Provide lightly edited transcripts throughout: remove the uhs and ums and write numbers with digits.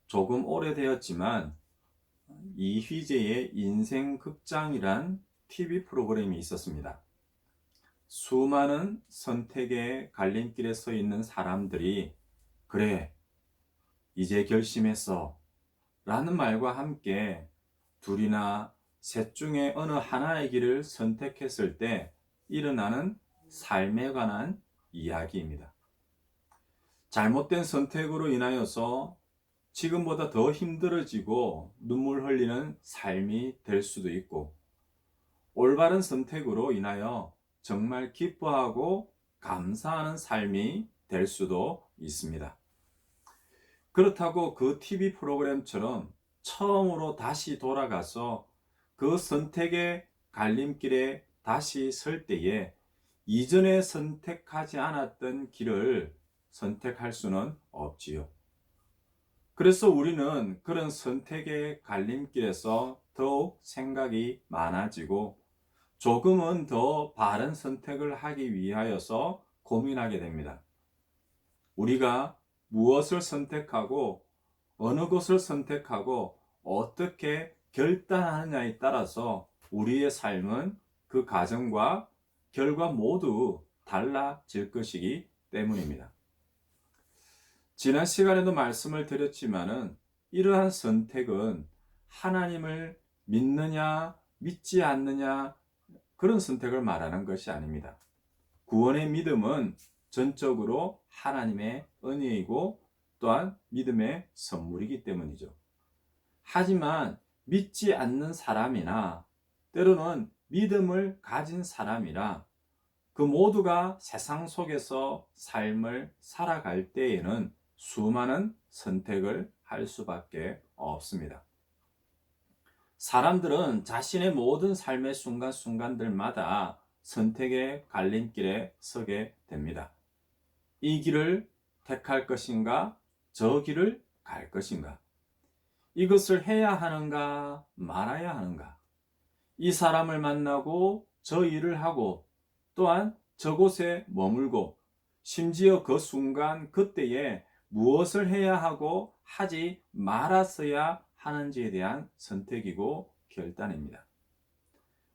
조금 오래되었지만 이휘재의 인생극장이란 TV 프로그램이 있었습니다. 수많은 선택의 갈림길에 서 있는 사람들이 그래, 이제 결심했어 라는 말과 함께 둘이나 셋 중에 어느 하나의 길을 선택했을 때 일어나는 삶에 관한 이야기입니다. 잘못된 선택으로 인하여서 지금보다 더 힘들어지고 눈물 흘리는 삶이 될 수도 있고, 올바른 선택으로 인하여 정말 기뻐하고 감사하는 삶이 될 수도 있습니다. 그렇다고 그 TV 프로그램처럼 처음으로 다시 돌아가서 그 선택의 갈림길에 다시 설 때에 이전에 선택하지 않았던 길을 선택할 수는 없지요. 그래서 우리는 그런 선택의 갈림길에서 더욱 생각이 많아지고 조금은 더 바른 선택을 하기 위하여서 고민하게 됩니다. 우리가 무엇을 선택하고 어느 것을 선택하고 어떻게 결단하느냐에 따라서 우리의 삶은 그 과정과 결과 모두 달라질 것이기 때문입니다. 지난 시간에도 말씀을 드렸지만은 이러한 선택은 하나님을 믿느냐 믿지 않느냐 그런 선택을 말하는 것이 아닙니다. 구원의 믿음은 전적으로 하나님의 은혜이고 또한 믿음의 선물이기 때문이죠. 하지만 믿지 않는 사람이나 때로는 믿음을 가진 사람이라 그 모두가 세상 속에서 삶을 살아갈 때에는 수많은 선택을 할 수밖에 없습니다. 사람들은 자신의 모든 삶의 순간순간들마다 선택의 갈림길에 서게 됩니다. 이 길을 택할 것인가, 저 길을 갈 것인가, 이것을 해야 하는가, 말아야 하는가, 이 사람을 만나고 저 일을 하고 또한 저곳에 머물고 심지어 그 순간 그때에 무엇을 해야 하고 하지 말았어야 하는지에 대한 선택이고 결단입니다.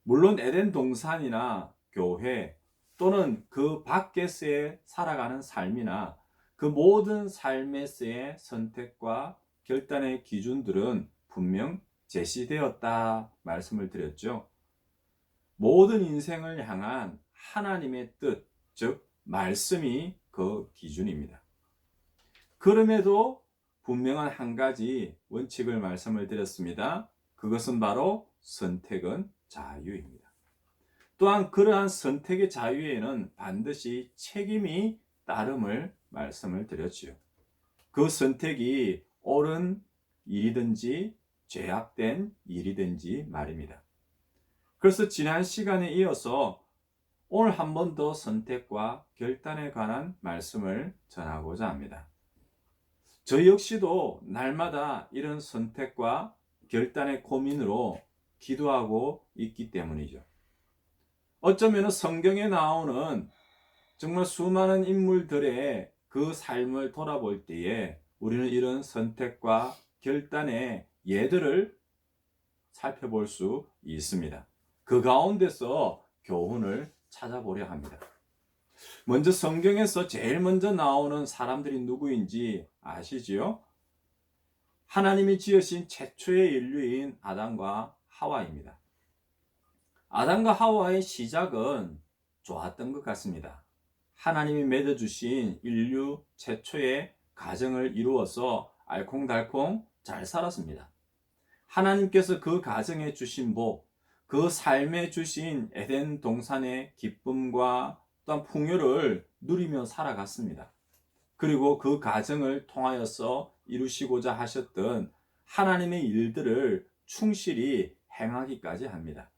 물론 에덴 동산이나 교회 또는 그 밖에서의 살아가는 삶이나 그 모든 삶에서의 선택과 결단의 기준들은 분명 제시되었다 말씀을 드렸죠. 모든 인생을 향한 하나님의 뜻, 즉 말씀이 그 기준입니다. 그럼에도 분명한 한 가지 원칙을 말씀을 드렸습니다. 그것은 바로 선택은 자유입니다. 또한 그러한 선택의 자유에는 반드시 책임이 따름을 말씀을 드렸지요. 그 선택이 옳은 일이든지 죄악된 일이든지 말입니다. 그래서 지난 시간에 이어서 오늘 한 번 더 선택과 결단에 관한 말씀을 전하고자 합니다. 저 역시도 날마다 이런 선택과 결단의 고민으로 기도하고 있기 때문이죠. 어쩌면 성경에 나오는 정말 수많은 인물들의 그 삶을 돌아볼 때에 우리는 이런 선택과 결단의 예들을 살펴볼 수 있습니다. 그 가운데서 교훈을 찾아보려 합니다. 먼저 성경에서 제일 먼저 나오는 사람들이 누구인지 아시지요? 하나님이 지으신 최초의 인류인 아담과 하와입니다. 아담과 하와의 시작은 좋았던 것 같습니다. 하나님이 맺어주신 인류 최초의 가정을 이루어서 알콩달콩 잘 살았습니다. 하나님께서 그 가정에 주신 복, 그 삶에 주신 에덴 동산의 기쁨과 또한 풍요를 누리며 살아갔습니다. 그리고 그 가정을 통하여서 이루시고자 하셨던 하나님의 일들을 충실히 행하기까지 합니다.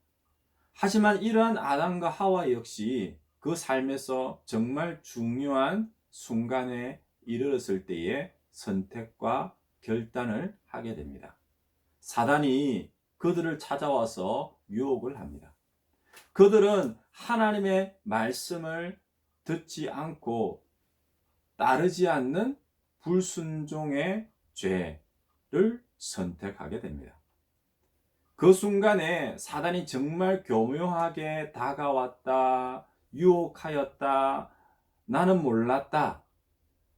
하지만 이러한 아담과 하와 역시 그 삶에서 정말 중요한 순간에 이르렀을 때에 선택과 결단을 하게 됩니다. 사단이 그들을 찾아와서 유혹을 합니다. 그들은 하나님의 말씀을 듣지 않고 따르지 않는 불순종의 죄, 선택하게 됩니다. 그 순간에 사단이 정말 교묘하게 다가왔다, 유혹하였다, 나는 몰랐다,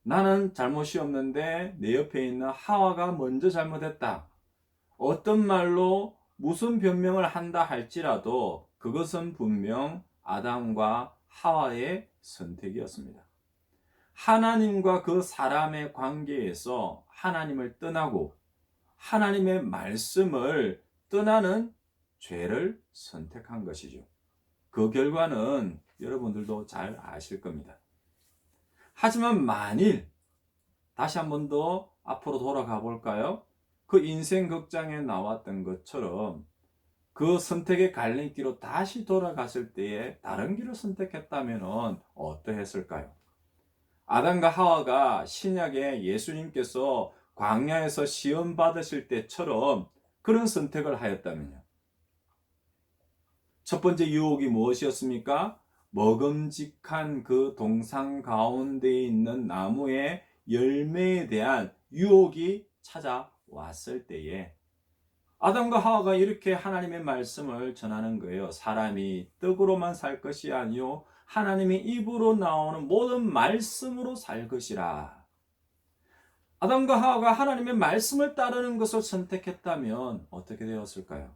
나는 잘못이 없는데 내 옆에 있는 하와가 먼저 잘못했다. 어떤 말로 무슨 변명을 한다 할지라도 그것은 분명 아담과 하와의 선택이었습니다. 하나님과 그 사람의 관계에서 하나님을 떠나고 하나님의 말씀을 떠나는 죄를 선택한 것이죠. 그 결과는 여러분들도 잘 아실 겁니다. 하지만 만일 다시 한 번 더 앞으로 돌아가 볼까요? 그 인생 극장에 나왔던 것처럼 그 선택의 갈림길로 다시 돌아갔을 때에 다른 길을 선택했다면 어떠했을까요? 아담과 하와가 신약에 예수님께서 광야에서 시험 받으실 때처럼 그런 선택을 하였다면요. 첫 번째 유혹이 무엇이었습니까? 먹음직한 그 동상 가운데 있는 나무의 열매에 대한 유혹이 찾아왔을 때에 아담과 하와가 이렇게 하나님의 말씀을 전하는 거예요. 사람이 떡으로만 살 것이 아니요 하나님의 입으로 나오는 모든 말씀으로 살 것이라. 아담과 하와가 하나님의 말씀을 따르는 것을 선택했다면 어떻게 되었을까요?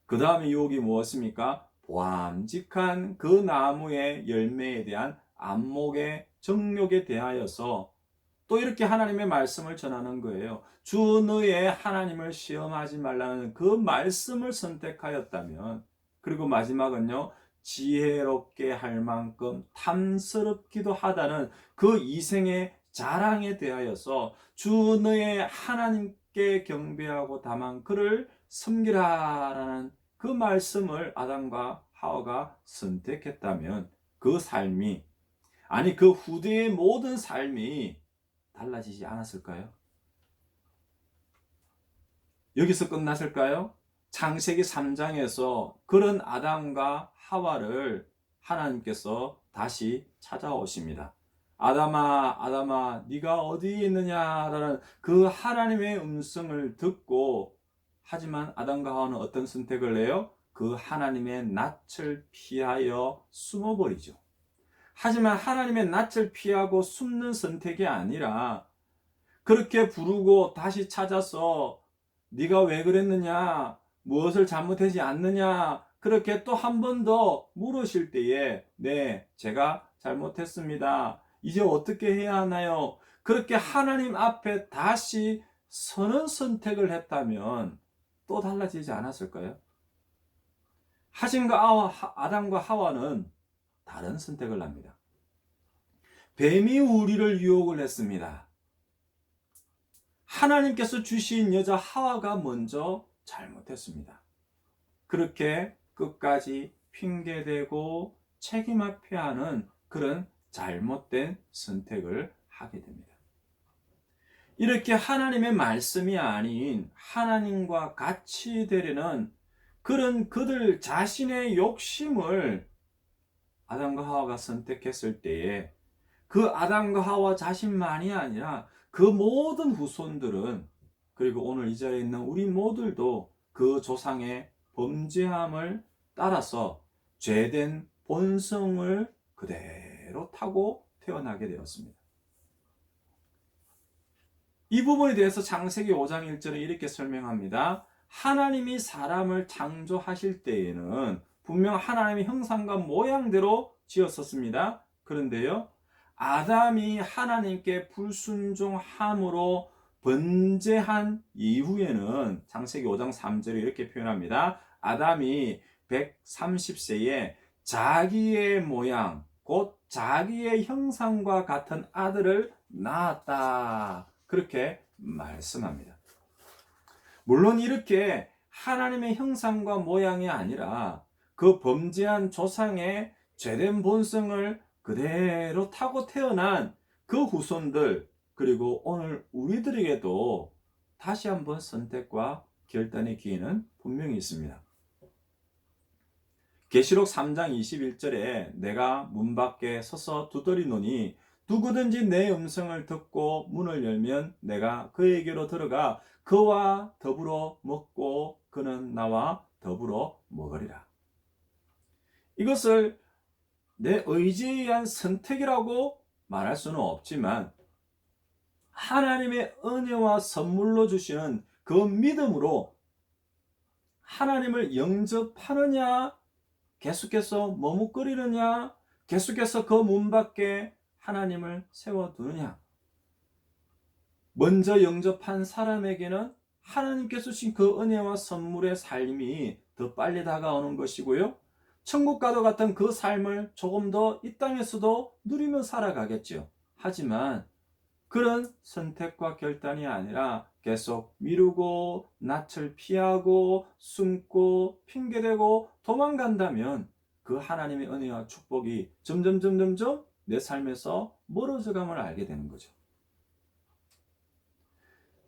그 다음에 유혹이 무엇입니까? 보암직한 그 나무의 열매에 대한 안목의 정욕에 대하여서 또 이렇게 하나님의 말씀을 전하는 거예요. 주 너의 하나님을 시험하지 말라는 그 말씀을 선택하였다면, 그리고 마지막은요, 지혜롭게 할 만큼 탐스럽기도 하다는 그 이생의 자랑에 대하여서 주 너의 하나님께 경배하고 다만 그를 섬기라라는 그 말씀을 아담과 하와가 선택했다면 그 삶이, 아니 그 후대의 모든 삶이 달라지지 않았을까요? 여기서 끝났을까요? 창세기 3장에서 그런 아담과 하와를 하나님께서 다시 찾아오십니다. 아담아, 아담아, 네가 어디에 있느냐라는 그 하나님의 음성을 듣고, 하지만 아담과 하와는 어떤 선택을 해요? 그 하나님의 낯을 피하여 숨어버리죠. 하지만 하나님의 낯을 피하고 숨는 선택이 아니라 그렇게 부르고 다시 찾아서 네가 왜 그랬느냐, 무엇을 잘못하지 않느냐, 그렇게 또 한 번 더 물으실 때에 네, 제가 잘못했습니다. 이제 어떻게 해야 하나요? 그렇게 하나님 앞에 다시 서는 선택을 했다면 또 달라지지 않았을까요? 아담과 하와는 다른 선택을 합니다. 뱀이 우리를 유혹을 했습니다. 하나님께서 주신 여자 하와가 먼저 잘못했습니다. 그렇게 끝까지 핑계대고 책임 앞에 하는 그런 잘못된 선택을 하게 됩니다. 이렇게 하나님의 말씀이 아닌 하나님과 같이 되려는 그런 그들 자신의 욕심을 아담과 하와가 선택했을 때에 그 아담과 하와 자신만이 아니라 그 모든 후손들은, 그리고 오늘 이 자리에 있는 우리 모두도 그 조상의 범죄함을 따라서 죄된 본성을 그대로 타고 태어나게 되었습니다. 이 부분에 대해서 창세기 5장 1절에 이렇게 설명합니다. 하나님이 사람을 창조하실 때에는 분명 하나님의 형상과 모양대로 지었었습니다. 그런데요, 아담이 하나님께 불순종함으로 번제한 이후에는 창세기 5장 3절에 이렇게 표현합니다. 아담이 130세에 자기의 모양, 곧 자기의 형상과 같은 아들을 낳았다. 그렇게 말씀합니다. 물론 이렇게 하나님의 형상과 모양이 아니라 그 범죄한 조상의 죄된 본성을 그대로 타고 태어난 그 후손들, 그리고 오늘 우리들에게도 다시 한번 선택과 결단의 기회는 분명히 있습니다. 계시록 3장 21절에 내가 문 밖에 서서 두드리노니 누구든지 내 음성을 듣고 문을 열면 내가 그에게로 들어가 그와 더불어 먹고 그는 나와 더불어 먹으리라. 이것을 내 의지에 의한 선택이라고 말할 수는 없지만 하나님의 은혜와 선물로 주시는 그 믿음으로 하나님을 영접하느냐, 계속해서 머뭇거리느냐, 계속해서 그 문 밖에 하나님을 세워두느냐. 먼저 영접한 사람에게는 하나님께서 주신 그 은혜와 선물의 삶이 더 빨리 다가오는 것이고요. 천국과도 같은 그 삶을 조금 더 이 땅에서도 누리며 살아가겠죠. 하지만 그런 선택과 결단이 아니라 계속 미루고 낯을 피하고 숨고 핑계대고 도망간다면 그 하나님의 은혜와 축복이 점점 내 삶에서 멀어져감을 알게 되는 거죠.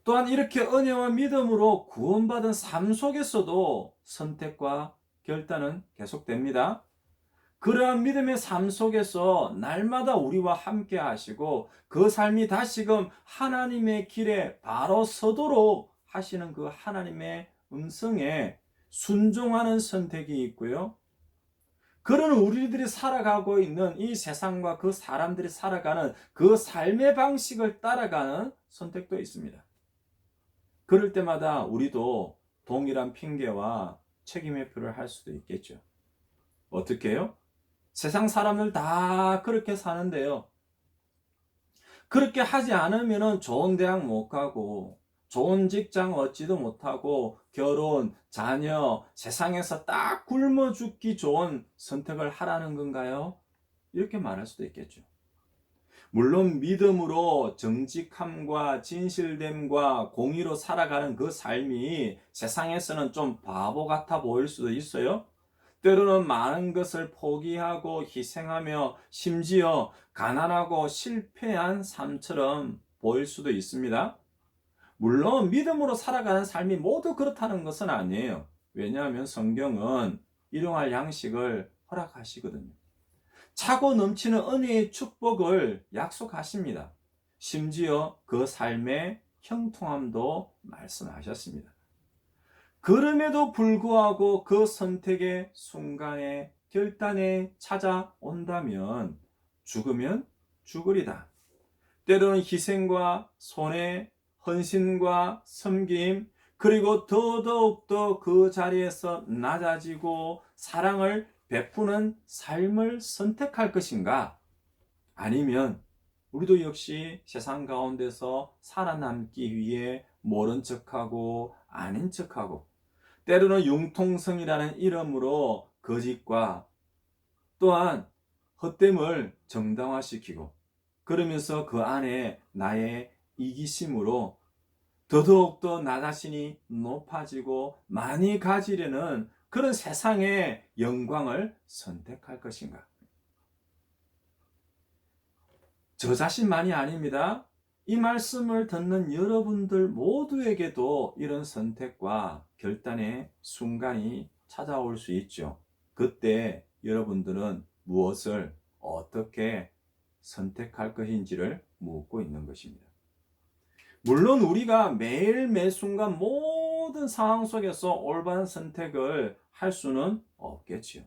또한 이렇게 은혜와 믿음으로 구원받은 삶 속에서도 선택과 결단은 계속됩니다. 그러한 믿음의 삶 속에서 날마다 우리와 함께 하시고 그 삶이 다시금 하나님의 길에 바로 서도록 하시는 그 하나님의 음성에 순종하는 선택이 있고요. 그런 우리들이 살아가고 있는 이 세상과 그 사람들이 살아가는 그 삶의 방식을 따라가는 선택도 있습니다. 그럴 때마다 우리도 동일한 핑계와 책임 회피를 할 수도 있겠죠. 어떻게 해요? 세상 사람들 다 그렇게 사는데요. 그렇게 하지 않으면 좋은 대학 못 가고 좋은 직장 얻지도 못하고 결혼, 자녀, 세상에서 딱 굶어 죽기 좋은 선택을 하라는 건가요? 이렇게 말할 수도 있겠죠. 물론 믿음으로 정직함과 진실됨과 공의로 살아가는 그 삶이 세상에서는 좀 바보 같아 보일 수도 있어요. 때로는 많은 것을 포기하고 희생하며 심지어 가난하고 실패한 삶처럼 보일 수도 있습니다. 물론 믿음으로 살아가는 삶이 모두 그렇다는 것은 아니에요. 왜냐하면 성경은 일용할 양식을 허락하시거든요. 차고 넘치는 은혜의 축복을 약속하십니다. 심지어 그 삶의 형통함도 말씀하셨습니다. 그럼에도 불구하고 그 선택의 순간에 결단에 찾아온다면 죽으면 죽으리다. 때로는 희생과 손해, 헌신과 섬김, 그리고 더더욱더 그 자리에서 낮아지고 사랑을 베푸는 삶을 선택할 것인가? 아니면 우리도 역시 세상 가운데서 살아남기 위해 모른 척하고 아닌 척하고 때로는 융통성이라는 이름으로 거짓과 또한 헛됨을 정당화시키고 그러면서 그 안에 나의 이기심으로 더더욱더 나 자신이 높아지고 많이 가지려는 그런 세상의 영광을 선택할 것인가? 저 자신만이 아닙니다. 이 말씀을 듣는 여러분들 모두에게도 이런 선택과 결단의 순간이 찾아올 수 있죠. 그때 여러분들은 무엇을 어떻게 선택할 것인지를 묻고 있는 것입니다. 물론 우리가 매일 매 순간 모든 상황 속에서 올바른 선택을 할 수는 없겠지요.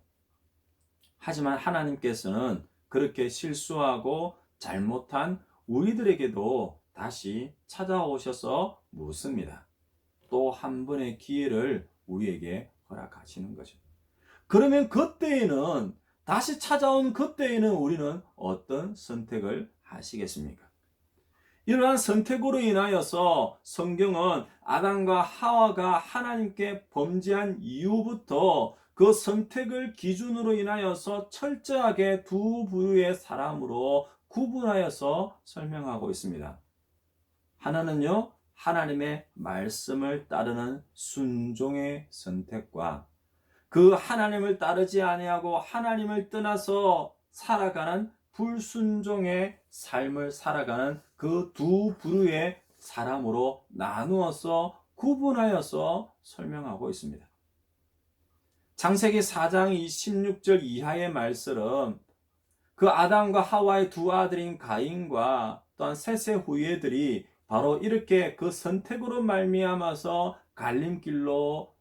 하지만 하나님께서는 그렇게 실수하고 잘못한 우리들에게도 다시 찾아오셔서 묻습니다. 또 한 번의 기회를 우리에게 허락하시는 거죠. 그러면 그때에는 다시 찾아온 그때에는 우리는 어떤 선택을 하시겠습니까? 이러한 선택으로 인하여서 성경은 아담과 하와가 하나님께 범죄한 이후부터 그 선택을 기준으로 인하여서 철저하게 두 부류의 사람으로 구분하여서 설명하고 있습니다. 하나는요, 하나님의 말씀을 따르는 순종의 선택과 그 하나님을 따르지 아니하고 하나님을 떠나서 살아가는 불순종의 삶을 살아가는 그 두 부류의 사람으로 나누어서 구분하여서 설명하고 있습니다. 창세기 4장 26절 이하의 말씀은 그 아담과 하와의 두 아들인 가인과 또한 셋의 후예들이 바로 이렇게 그 선택으로 말미암아서 갈림길로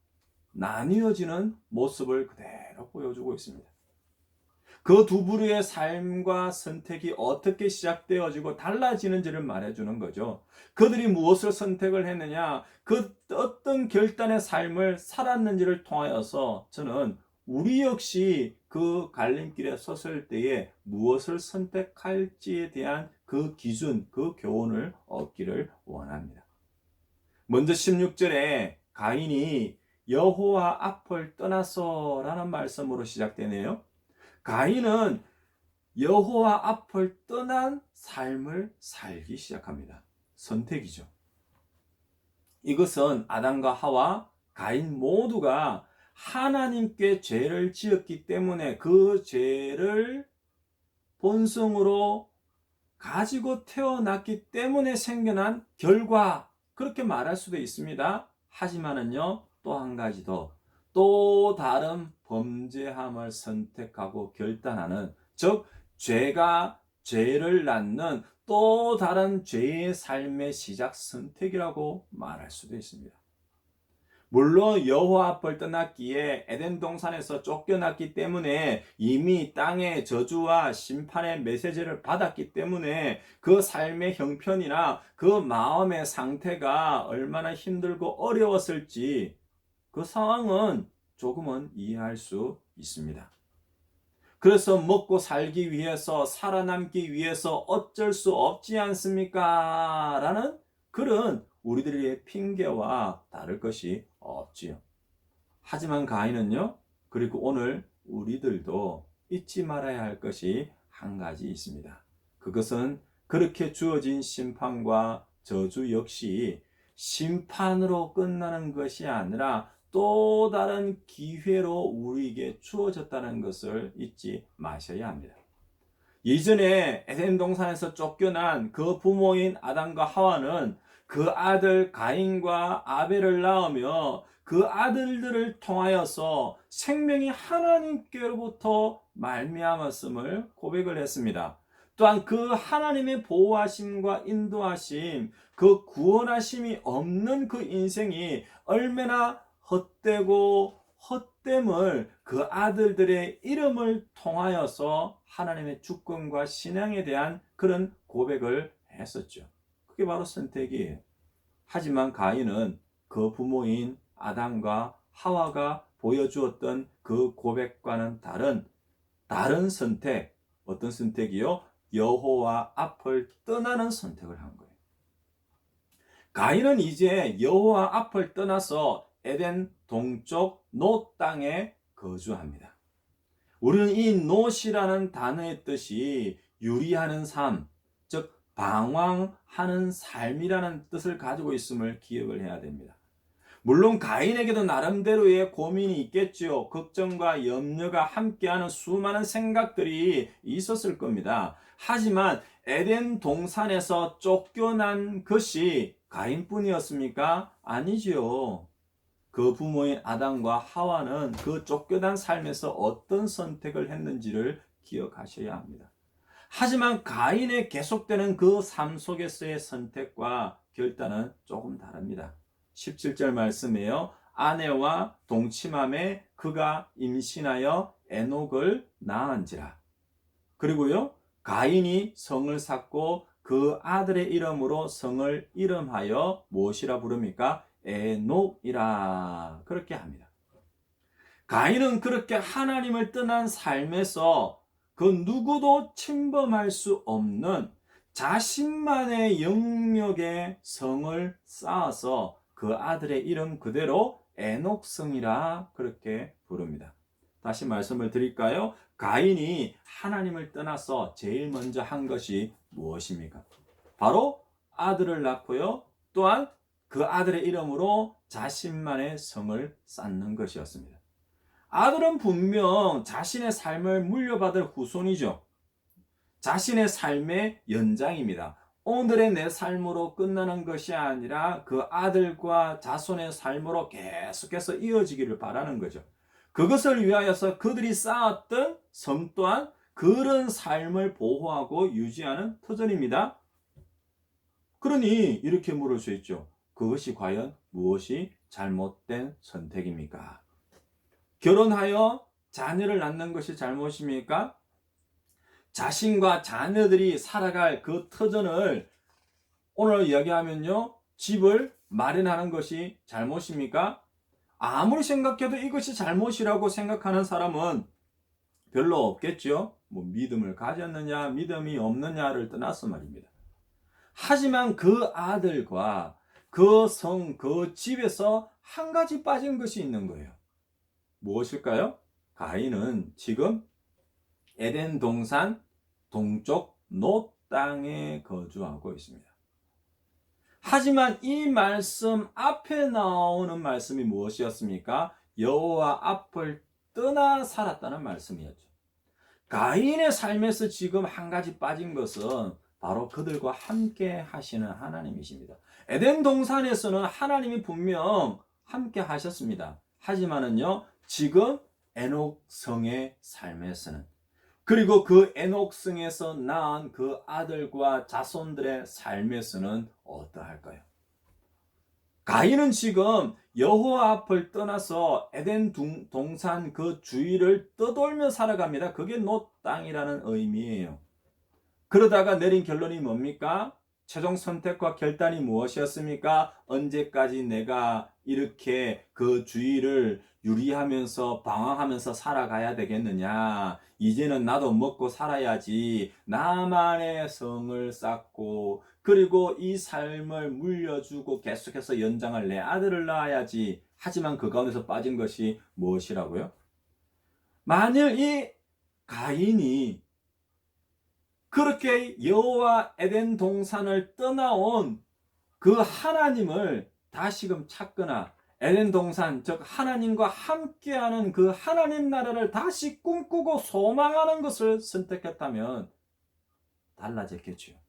나뉘어지는 모습을 그대로 보여주고 있습니다. 그 두 부류의 삶과 선택이 어떻게 시작되어지고 달라지는지를 말해주는 거죠. 그들이 무엇을 선택을 했느냐, 그 어떤 결단의 삶을 살았는지를 통하여서 저는 우리 역시 그 갈림길에 섰을 때에 무엇을 선택할지에 대한 그 기준, 그 교훈을 얻기를 원합니다. 먼저 16절에 가인이 여호와 앞을 떠나서라는 말씀으로 시작되네요. 가인은 여호와 앞을 떠난 삶을 살기 시작합니다. 선택이죠. 이것은 아담과 하와, 가인 모두가 하나님께 죄를 지었기 때문에 그 죄를 본성으로 가지고 태어났기 때문에 생겨난 결과, 그렇게 말할 수도 있습니다. 하지만은요, 또 한 가지 더, 또 다른 범죄함을 선택하고 결단하는, 즉 죄가 죄를 낳는 또 다른 죄의 삶의 시작 선택이라고 말할 수도 있습니다. 물론 여호와 앞을 떠났기에 에덴 동산에서 쫓겨났기 때문에 이미 땅의 저주와 심판의 메시지를 받았기 때문에 그 삶의 형편이나 그 마음의 상태가 얼마나 힘들고 어려웠을지 그 상황은 조금은 이해할 수 있습니다. 그래서 먹고 살기 위해서, 살아남기 위해서 어쩔 수 없지 않습니까? 라는 그런 우리들의 핑계와 다를 것이 없지요. 하지만 가인은요, 그리고 오늘 우리들도 잊지 말아야 할 것이 한 가지 있습니다. 그것은 그렇게 주어진 심판과 저주 역시 심판으로 끝나는 것이 아니라 또 다른 기회로 우리에게 주어졌다는 것을 잊지 마셔야 합니다. 이전에 에덴 동산에서 쫓겨난 그 부모인 아담과 하와는 그 아들 가인과 아벨을 낳으며 그 아들들을 통하여서 생명이 하나님께로부터 말미암았음을 고백을 했습니다. 또한 그 하나님의 보호하심과 인도하심, 그 구원하심이 없는 그 인생이 얼마나 헛되고 헛됨을 그 아들들의 이름을 통하여서 하나님의 주권과 신앙에 대한 그런 고백을 했었죠. 그게 바로 선택이에요. 하지만 가인은 그 부모인 아담과 하와가 보여주었던 그 고백과는 다른 선택, 어떤 선택이요? 여호와 앞을 떠나는 선택을 한 거예요. 가인은 이제 여호와 앞을 떠나서 에덴 동쪽 놋 땅에 거주합니다. 우리는 이 놋이라는 단어의 뜻이 유리하는 삶, 즉 방황하는 삶이라는 뜻을 가지고 있음을 기억을 해야 됩니다. 물론 가인에게도 나름대로의 고민이 있겠죠. 걱정과 염려가 함께하는 수많은 생각들이 있었을 겁니다. 하지만 에덴 동산에서 쫓겨난 것이 가인뿐이었습니까? 아니지요. 그 부모인 아담과 하와는 그 쫓겨난 삶에서 어떤 선택을 했는지를 기억하셔야 합니다. 하지만 가인의 계속되는 그 삶 속에서의 선택과 결단은 조금 다릅니다. 17절 말씀이에요. 아내와 동침함에 그가 임신하여 에녹을 낳은지라. 그리고요, 가인이 성을 쌓고 그 아들의 이름으로 성을 이름하여 무엇이라 부릅니까? 에녹이라 그렇게 합니다. 가인은 그렇게 하나님을 떠난 삶에서 그 누구도 침범할 수 없는 자신만의 영역의 성을 쌓아서 그 아들의 이름 그대로 에녹성이라 그렇게 부릅니다. 다시 말씀을 드릴까요? 가인이 하나님을 떠나서 제일 먼저 한 것이 무엇입니까? 바로 아들을 낳고요. 또한 그 아들의 이름으로 자신만의 성을 쌓는 것이었습니다. 아들은 분명 자신의 삶을 물려받을 후손이죠. 자신의 삶의 연장입니다. 오늘의 내 삶으로 끝나는 것이 아니라 그 아들과 자손의 삶으로 계속해서 이어지기를 바라는 거죠. 그것을 위하여서 그들이 쌓았던 성 또한 그런 삶을 보호하고 유지하는 터전입니다. 그러니 이렇게 물을 수 있죠. 그것이 과연 무엇이 잘못된 선택입니까? 결혼하여 자녀를 낳는 것이 잘못입니까? 자신과 자녀들이 살아갈 그 터전을 오늘 이야기하면요, 집을 마련하는 것이 잘못입니까? 아무리 생각해도 이것이 잘못이라고 생각하는 사람은 별로 없겠죠. 뭐 믿음을 가졌느냐, 믿음이 없느냐를 떠나서 말입니다. 하지만 그 아들과 그 집에서 한 가지 빠진 것이 있는 거예요. 무엇일까요? 가인은 지금 에덴 동산 동쪽 놋 땅에 거주하고 있습니다. 하지만 이 말씀 앞에 나오는 말씀이 무엇이었습니까? 여호와 앞을 떠나 살았다는 말씀이었죠. 가인의 삶에서 지금 한 가지 빠진 것은 바로 그들과 함께 하시는 하나님이십니다. 에덴 동산에서는 하나님이 분명 함께 하셨습니다. 하지만은요, 지금 에녹성의 삶에서는, 그리고 그 에녹성에서 낳은 그 아들과 자손들의 삶에서는 어떠할까요? 가인은 지금 여호와 앞을 떠나서 에덴 동산 그 주위를 떠돌며 살아갑니다. 그게 놋 땅이라는 의미예요. 그러다가 내린 결론이 뭡니까? 최종 선택과 결단이 무엇이었습니까? 언제까지 내가 이렇게 그 주위를 유리하면서 방황하면서 살아가야 되겠느냐? 이제는 나도 먹고 살아야지. 나만의 성을 쌓고 그리고 이 삶을 물려주고 계속해서 연장할 내 아들을 낳아야지. 하지만 그 가운데서 빠진 것이 무엇이라고요? 만일 이 가인이 그렇게 여호와 에덴 동산을 떠나온 그 하나님을 다시금 찾거나 에덴 동산, 즉 하나님과 함께하는 그 하나님 나라를 다시 꿈꾸고 소망하는 것을 선택했다면 달라졌겠죠.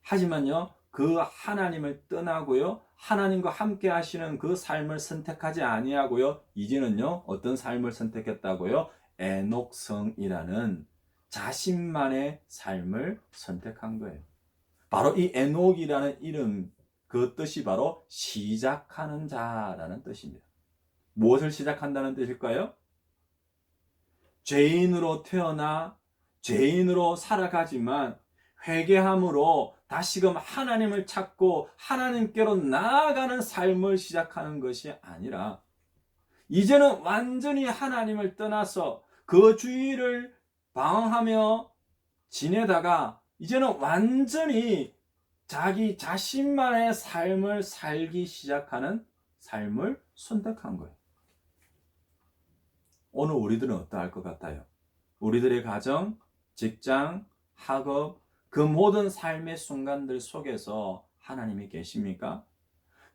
하지만요, 그 하나님을 떠나고요, 하나님과 함께 하시는 그 삶을 선택하지 아니하고요, 이제는요, 어떤 삶을 선택했다고요? 에녹성이라는 자신만의 삶을 선택한 거예요. 바로 이 에녹이라는 이름, 그 뜻이 바로 시작하는 자라는 뜻입니다. 무엇을 시작한다는 뜻일까요? 죄인으로 태어나 죄인으로 살아가지만 회개함으로 다시금 하나님을 찾고 하나님께로 나아가는 삶을 시작하는 것이 아니라 이제는 완전히 하나님을 떠나서 그 주위를 방황하며 지내다가 이제는 완전히 자기 자신만의 삶을 살기 시작하는 삶을 선택한 거예요. 오늘 우리들은 어떠할 것 같아요? 우리들의 가정, 직장, 학업, 그 모든 삶의 순간들 속에서 하나님이 계십니까?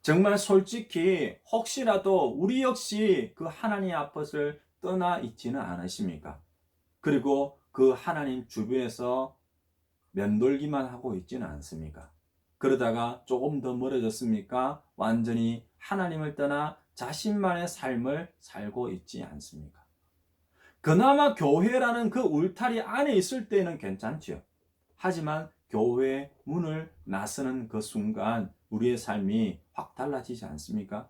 정말 솔직히 혹시라도 우리 역시 그 하나님 앞을 떠나 있지는 않으십니까? 그리고 그 하나님 주변에서 맴돌기만 하고 있지는 않습니까? 그러다가 조금 더 멀어졌습니까? 완전히 하나님을 떠나 자신만의 삶을 살고 있지 않습니까? 그나마 교회라는 그 울타리 안에 있을 때는 괜찮지요. 하지만 교회 문을 나서는 그 순간 우리의 삶이 확 달라지지 않습니까?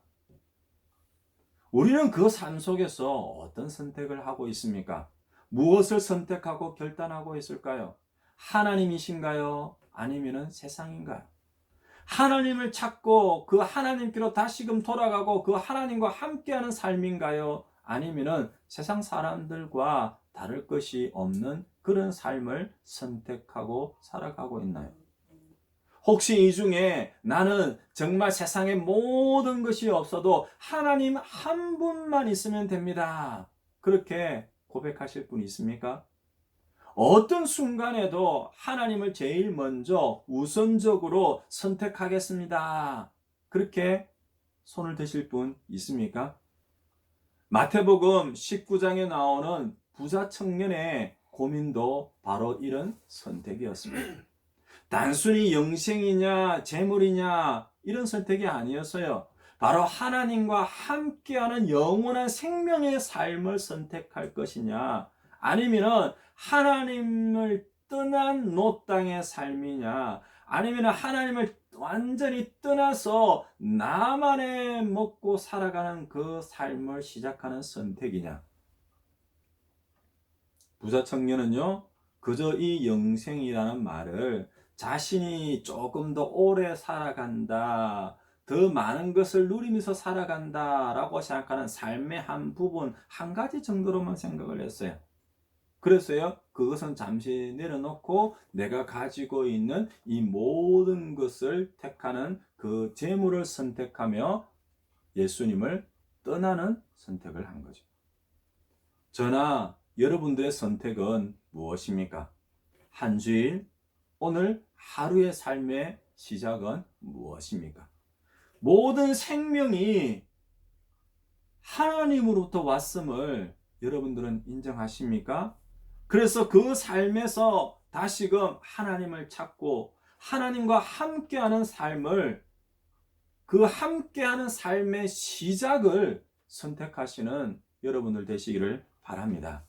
우리는 그 삶 속에서 어떤 선택을 하고 있습니까? 무엇을 선택하고 결단하고 있을까요? 하나님이신가요? 아니면 세상인가요? 하나님을 찾고 그 하나님께로 다시금 돌아가고 그 하나님과 함께하는 삶인가요? 아니면 세상 사람들과 다를 것이 없는 그런 삶을 선택하고 살아가고 있나요? 혹시 이 중에 나는 정말 세상의 모든 것이 없어도 하나님 한 분만 있으면 됩니다, 그렇게 고백하실 분 있습니까? 어떤 순간에도 하나님을 제일 먼저 우선적으로 선택하겠습니다, 그렇게 손을 드실 분 있습니까? 마태복음 19장에 나오는 부자 청년의 고민도 바로 이런 선택이었습니다. 단순히 영생이냐 재물이냐 이런 선택이 아니었어요. 바로 하나님과 함께하는 영원한 생명의 삶을 선택할 것이냐, 아니면 하나님을 떠난 노 땅의 삶이냐, 아니면 하나님을 완전히 떠나서 나만의 먹고 살아가는 그 삶을 시작하는 선택이냐. 부자 청년은요, 그저 이 영생이라는 말을 자신이 조금 더 오래 살아간다, 더 많은 것을 누리면서 살아간다 라고 생각하는 삶의 한 부분, 한 가지 정도로만 생각을 했어요. 그래서요, 그것은 잠시 내려놓고 내가 가지고 있는 이 모든 것을 택하는 그 재물을 선택하며 예수님을 떠나는 선택을 한 거죠. 저나 여러분들의 선택은 무엇입니까? 한 주일, 오늘 하루의 삶의 시작은 무엇입니까? 모든 생명이 하나님으로부터 왔음을 여러분들은 인정하십니까? 그래서 그 삶에서 다시금 하나님을 찾고 하나님과 함께하는 삶을, 그 함께하는 삶의 시작을 선택하시는 여러분들 되시기를 바랍니다.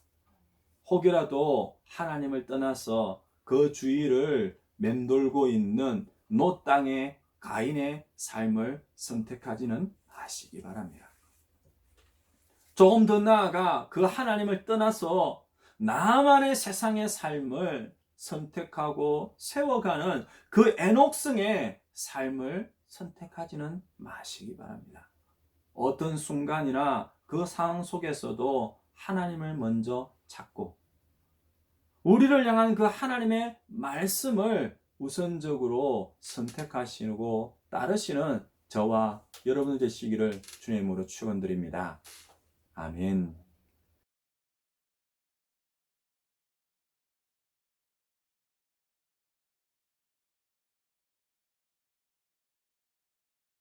혹여라도 하나님을 떠나서 그 주위를 맴돌고 있는 노 땅의 가인의 삶을 선택하지는 마시기 바랍니다. 조금 더 나아가 그 하나님을 떠나서 나만의 세상의 삶을 선택하고 세워가는 그 에녹성의 삶을 선택하지는 마시기 바랍니다. 어떤 순간이나 그 상황 속에서도 하나님을 먼저 찾고 우리를 향한 그 하나님의 말씀을 우선적으로 선택하시고 따르시는 저와 여러분 되시기를 주님으로 축원드립니다. 아멘.